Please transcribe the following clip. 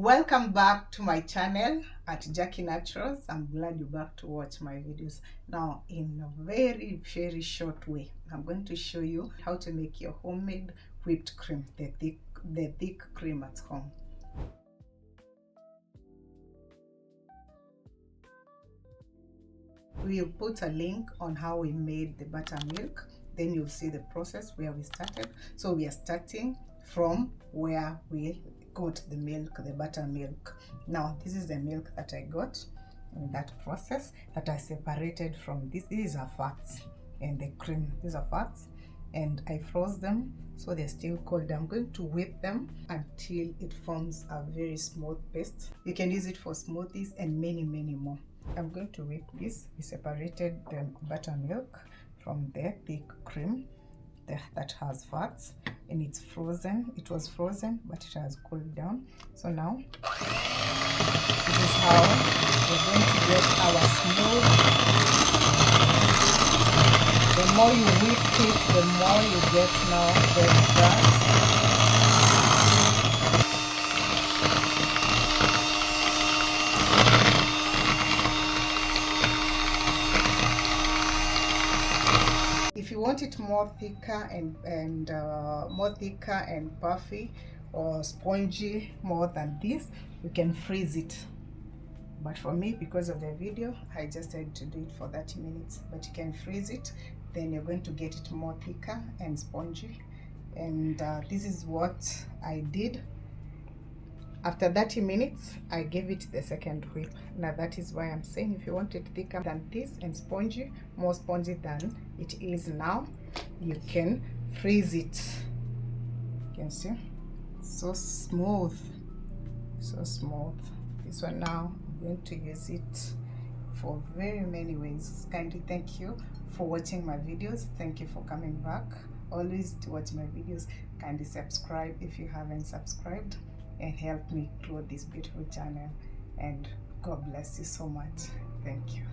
Welcome back to my channel at Jackie Naturals. I'm glad you're back to watch my videos. Now, in a very short way, I'm going to show you how to make your homemade whipped cream, the thick cream at home. We'll put a link on how we made the buttermilk. Then you'll see the process where we started. So we are starting from where we got the milk, the buttermilk. Now this is the milk that I got in that process that I separated from this. These are fats and the cream. These are fats and I froze them so they're still cold. I'm going to whip them until it forms a very smooth paste. You can use it for smoothies and many more. I'm going to whip this. We separated the buttermilk from the thick cream that has fats, and it's frozen. It was frozen, but it has cooled down. So now this is how we're going to get our smooth. The more you whip it, the more you get now the fat. If you want it more thicker and puffy or spongy more than this, you can freeze it. But for me, because of the video, I just had to do it for 30 minutes. But you can freeze it, then you're going to get it more thicker and spongy. And this is what I did. After 30 minutes, I gave it the second whip. Now that is why I'm saying if you want it thicker than this and spongy, more spongy than it is now, you can freeze it. You can see, so smooth, so smooth. This one now, I'm going to use it for very many ways. Kindly thank you for watching my videos. Thank you for coming back always to watch my videos. Kindly subscribe if you haven't subscribed, and help me grow this beautiful channel. And God bless you so much. Thank you.